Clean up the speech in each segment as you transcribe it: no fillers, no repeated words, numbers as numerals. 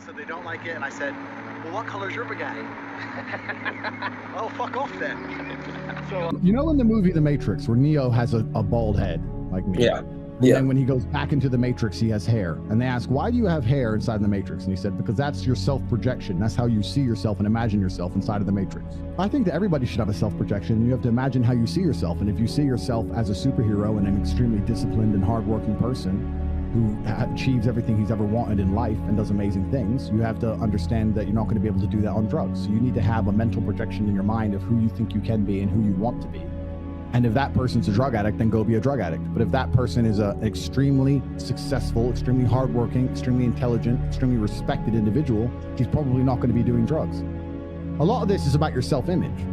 said they don't like it, and I said, well, what color's your Bugatti? Oh, fuck off then. So, you know, in the movie The Matrix, where Neo has a bald head like me. Yeah. And when he goes back into the Matrix, he has hair. And they ask, why do you have hair inside the Matrix? And he said, because that's your self-projection. That's how you see yourself and imagine yourself inside of the Matrix. I think that everybody should have a self-projection. You have to imagine how you see yourself. And if you see yourself as a superhero and an extremely disciplined and hardworking person who achieves everything he's ever wanted in life and does amazing things, you have to understand that you're not going to be able to do that on drugs. So you need to have a mental projection in your mind of who you think you can be and who you want to be. And if that person's a drug addict, then go be a drug addict. But if that person is an extremely successful, extremely hardworking, extremely intelligent, extremely respected individual, he's probably not going to be doing drugs. A lot of this is about your self-image.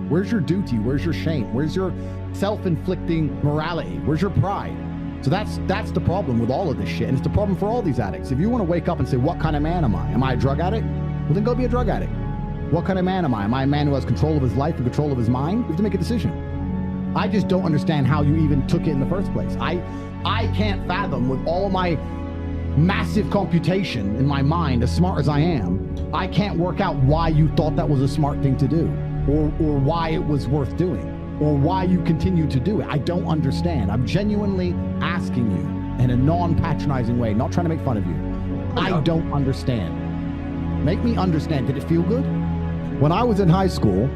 Where's your duty? Where's your shame? Where's your self-inflicting morality? Where's your pride? So that's the problem with all of this shit. And it's the problem for all these addicts. If you want to wake up and say, what kind of man am I? Am I a drug addict? Well, then go be a drug addict. What kind of man am I? Am I a man who has control of his life and control of his mind? You have to make a decision. I just don't understand how you even took it in the first place. I can't fathom, with all my massive computation in my mind, as smart as I am, I can't work out why you thought that was a smart thing to do, or why it was worth doing, or why you continue to do it. I don't understand. I'm genuinely asking you in a non-patronizing way, not trying to make fun of you. I don't understand. Make me understand. Did it feel good? When I was in high school,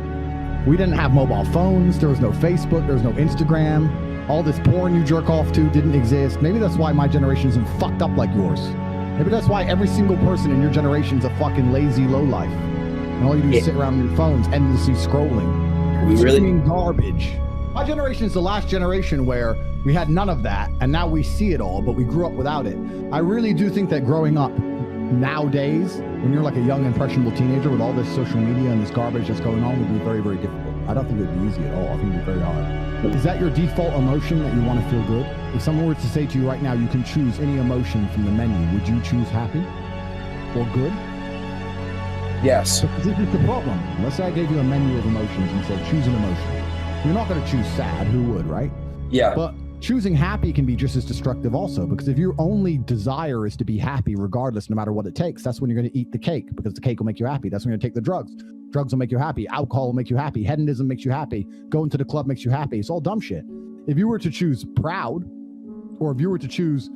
we didn't have mobile phones. There was no Facebook. There was no Instagram. All this porn you jerk off to didn't exist. Maybe that's why my generation isn't fucked up like yours. Maybe that's why every single person in your generation is a fucking lazy lowlife. And all you do is sit around on your phones endlessly scrolling. We really garbage. My generation is the last generation where we had none of that, and now we see it all, but we grew up without it. I really do think that growing up nowadays, when you're like a young impressionable teenager with all this social media and this garbage that's going on, would be very, very difficult. I don't think it would be easy at all. I think it would be very hard. Is that your default emotion, that you want to feel good? If someone were to say to you right now, you can choose any emotion from the menu, would you choose happy or good? Yes. Because this is the problem. Let's say I gave you a menu of emotions and said, choose an emotion. You're not going to choose sad. Who would, right? Yeah. But choosing happy can be just as destructive also, because if your only desire is to be happy regardless, no matter what it takes, that's when you're going to eat the cake, because the cake will make you happy. That's when you're going to take the drugs. Drugs will make you happy. Alcohol will make you happy. Hedonism makes you happy. Going to the club makes you happy. It's all dumb shit. If you were to choose proud, or if you were to choose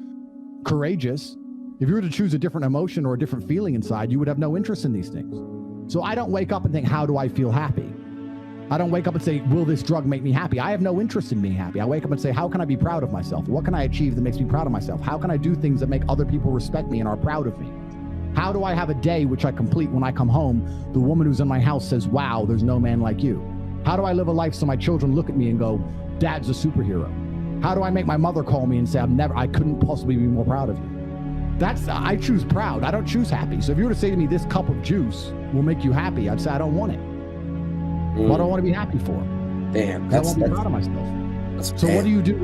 courageous, if you were to choose a different emotion or a different feeling inside, you would have no interest in these things. So I don't wake up and think, how do I feel happy? I don't wake up and say, will this drug make me happy? I have no interest in being happy. I wake up and say, how can I be proud of myself? What can I achieve that makes me proud of myself? How can I do things that make other people respect me and are proud of me? How do I have a day which I complete when I come home? The woman who's in my house says, wow, there's no man like you. How do I live a life so my children look at me and go, Dad's a superhero? How do I make my mother call me and say, I couldn't possibly be more proud of you? I choose proud. I don't choose happy. So if you were to say to me, this cup of juice will make you happy, I'd say, I don't want it. What do I want to be happy for? Damn. I want to be proud of myself. So what do you do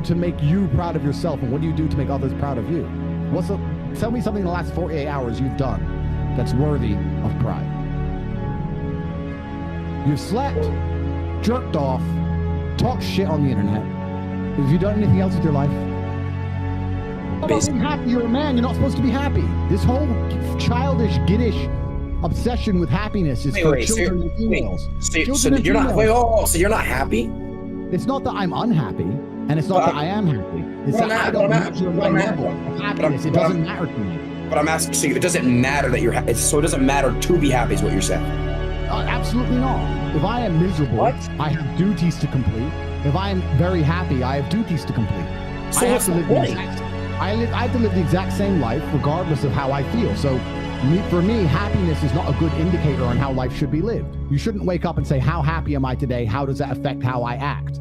to make you proud of yourself, and what do you do to make others proud of you? Tell me something in the last 48 hours you've done that's worthy of pride. You've slept, jerked off, talked shit on the internet. Have you done anything else with your life? How about being happy? You're a man. You're not supposed to be happy. This whole childish, giddish obsession with happiness is for children and females. So you're not happy? It's not that I'm unhappy, and it's not that I am happy. It's that I don't measure my level of happiness. It doesn't matter to me. But I'm asking, so it doesn't matter that you're happy. So it doesn't matter to be happy is what you're saying? Absolutely not. If I am miserable, I have duties to complete. If I am very happy, I have duties to complete. So I have to live the exact same life regardless of how I feel. So for me, happiness is not a good indicator on how life should be lived. You shouldn't wake up and say, how happy am I today? How does that affect how I act?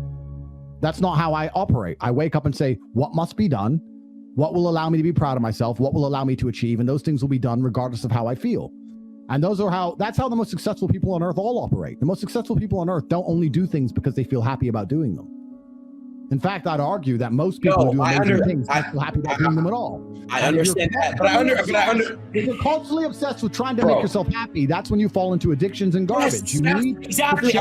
That's not how I operate. I wake up and say, what must be done? What will allow me to be proud of myself? What will allow me to achieve? And those things will be done regardless of how I feel. And that's how the most successful people on earth all operate. The most successful people on earth don't only do things because they feel happy about doing them. In fact, I'd argue that most people who do amazing things don't feel happy about doing them at all. I understand that, but if you're constantly obsessed with trying to make yourself happy, that's when you fall into addictions and garbage. You need exactly.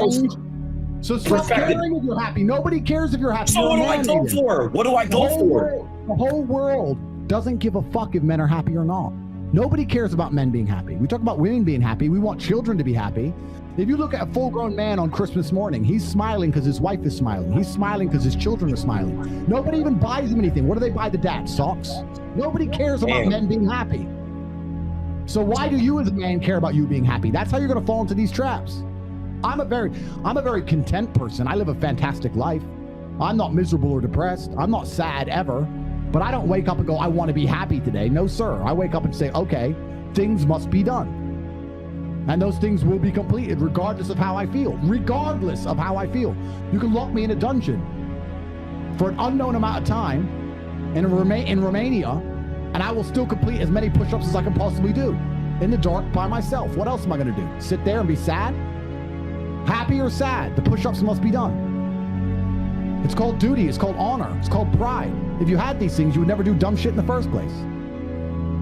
So stop caring if you're happy. Nobody cares if you're happy. So what do I go for? What do I go for? The whole world doesn't give a fuck if men are happy or not. Nobody cares about men being happy. We talk about women being happy. We want children to be happy. If you look at a full-grown man on Christmas morning, he's smiling because his wife is smiling. He's smiling because his children are smiling. Nobody even buys him anything. What do they buy the dad? Socks? Nobody cares about men being happy. So why do you as a man care about you being happy? That's how you're going to fall into these traps. I'm a very content person. I live a fantastic life. I'm not miserable or depressed. I'm not sad ever. But I don't wake up and go, I want to be happy today. No, sir. I wake up and say, okay, things must be done. And those things will be completed regardless of how I feel. Regardless of how I feel. You can lock me in a dungeon for an unknown amount of time in Romania, and I will still complete as many push-ups as I can possibly do in the dark by myself. What else am I going to do? Sit there and be sad? Happy or sad? The push-ups must be done. It's called duty. It's called honor. It's called pride. If you had these things, you would never do dumb shit in the first place.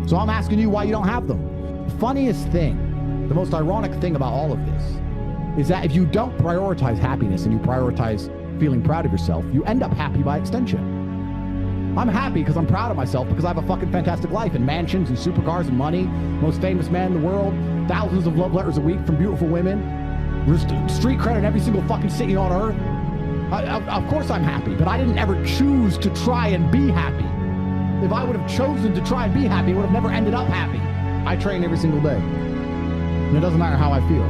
So I'm asking you why you don't have them. The funniest thing, the most ironic thing about all of this is that if you don't prioritize happiness and you prioritize feeling proud of yourself, you end up happy by extension. I'm happy because I'm proud of myself because I have a fucking fantastic life and mansions and supercars and money, most famous man in the world, thousands of love letters a week from beautiful women, street credit in every single fucking city on earth. Of course I'm happy, but I didn't ever choose to try and be happy. If I would have chosen to try and be happy, I would have never ended up happy. I train every single day. And it doesn't matter how I feel.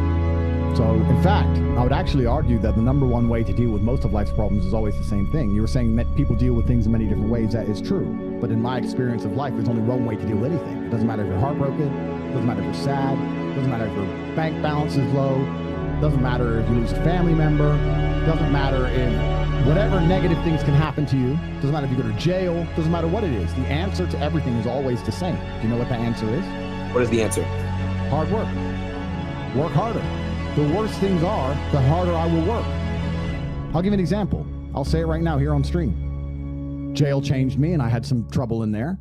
So, in fact, I would actually argue that the number one way to deal with most of life's problems is always the same thing. You were saying that people deal with things in many different ways. That is true. But in my experience of life, there's only one way to deal with anything. It doesn't matter if you're heartbroken. It doesn't matter if you're sad. It doesn't matter if your bank balance is low. It doesn't matter if you lose a family member. It doesn't matter if whatever negative things can happen to you. It doesn't matter if you go to jail. It doesn't matter what it is. The answer to everything is always the same. Do you know what the answer is? What is the answer? Hard work. Work harder. The worse things are, the harder I will work. I'll give you an example. I'll say it right now here on stream. Jail changed me and I had some trouble in there.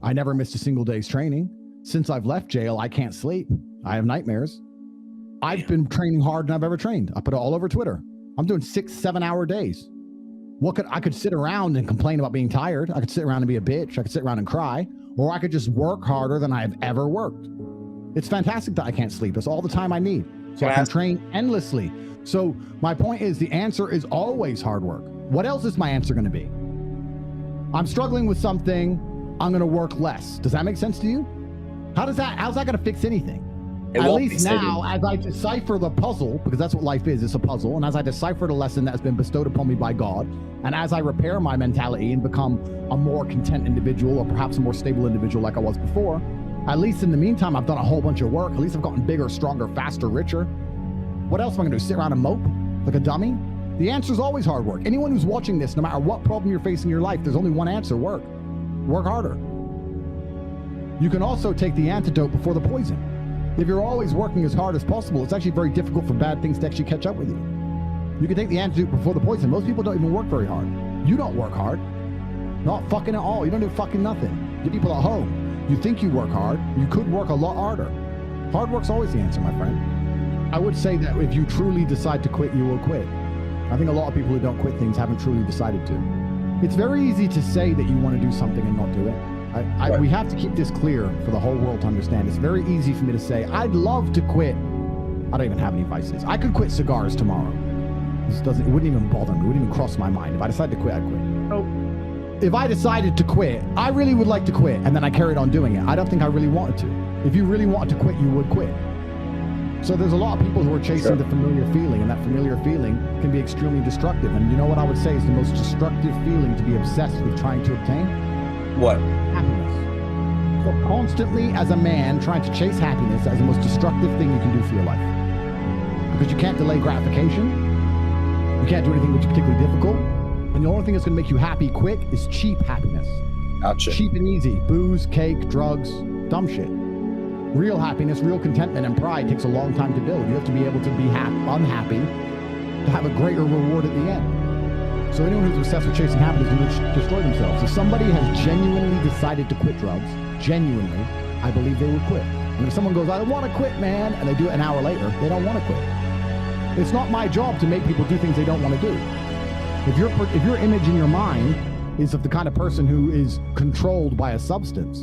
I never missed a single day's training. Since I've left jail, I can't sleep. I have nightmares. I've been training harder than I've ever trained. I put it all over Twitter. I'm doing 6-7 hour days. I could sit around and complain about being tired. I could sit around and be a bitch. I could sit around and cry, or I could just work harder than I have ever worked. It's fantastic that I can't sleep. That's all the time I need. So I can train endlessly. So my point is the answer is always hard work. What else is my answer going to be? I'm struggling with something. I'm going to work less. Does that make sense to you? How's that going to fix anything? At least now, as I decipher the puzzle, because that's what life is, it's a puzzle, and as I decipher the lesson that has been bestowed upon me by God, and as I repair my mentality and become a more content individual, or perhaps a more stable individual like I was before, at least in the meantime, I've done a whole bunch of work. At least I've gotten bigger, stronger, faster, richer. What else am I going to do? Sit around and mope like a dummy? The answer is always hard work. Anyone who's watching this, no matter what problem you're facing in your life, there's only one answer: work. Work harder. You can also take the antidote before the poison. If you're always working as hard as possible, it's actually very difficult for bad things to actually catch up with you. You can take the antidote before the poison. Most people don't even work very hard. You don't work hard. Not fucking at all. You don't do fucking nothing. You people at home, you think you work hard. You could work a lot harder. Hard work's always the answer, my friend. I would say that if you truly decide to quit, you will quit. I think a lot of people who don't quit things haven't truly decided to. It's very easy to say that you want to do something and not do it. We have to keep this clear for the whole world to understand. It's very easy for me to say, I'd love to quit. I don't even have any vices. I could quit cigars tomorrow. It wouldn't even bother me. It wouldn't even cross my mind. If I decided to quit, I'd quit. So if I decided to quit, I really would like to quit, and then I carried on doing it. I don't think I really wanted to. If you really wanted to quit, you would quit. So there's a lot of people who are chasing the familiar feeling, and that familiar feeling can be extremely destructive. And you know what I would say is the most destructive feeling to be obsessed with trying to obtain? What? Happiness. So constantly as a man trying to chase happiness is the most destructive thing you can do for your life. Because you can't delay gratification. You can't do anything which is particularly difficult. And the only thing that's going to make you happy quick is cheap happiness. Gotcha. Cheap and easy. Booze, cake, drugs, dumb shit. Real happiness, real contentment, and pride takes a long time to build. You have to be able to be unhappy to have a greater reward at the end. So anyone who's obsessed with chasing happiness will destroy themselves. If somebody has genuinely decided to quit drugs, genuinely, I believe they would quit. And if someone goes, I want to quit, man, and they do it an hour later, they don't want to quit. It's not my job to make people do things they don't want to do. If your image in your mind is of the kind of person who is controlled by a substance,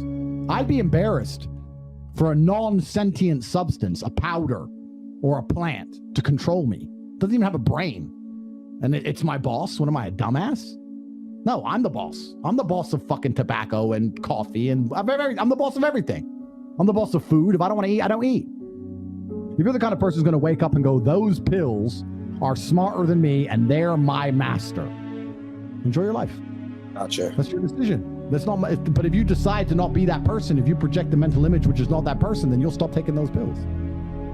I'd be embarrassed for a non-sentient substance, a powder or a plant, to control me. Doesn't even have a brain. And it's my boss. What am I, a dumbass? No, I'm the boss. I'm the boss of fucking tobacco and coffee, and I'm the boss of everything. I'm the boss of food. If I don't want to eat, I don't eat. If you're the kind of person who's going to wake up and go, those pills are smarter than me and they're my master, enjoy your life. Gotcha. That's your decision. That's not my, but if you decide to not be that person, if you project the mental image which is not that person, then you'll stop taking those pills.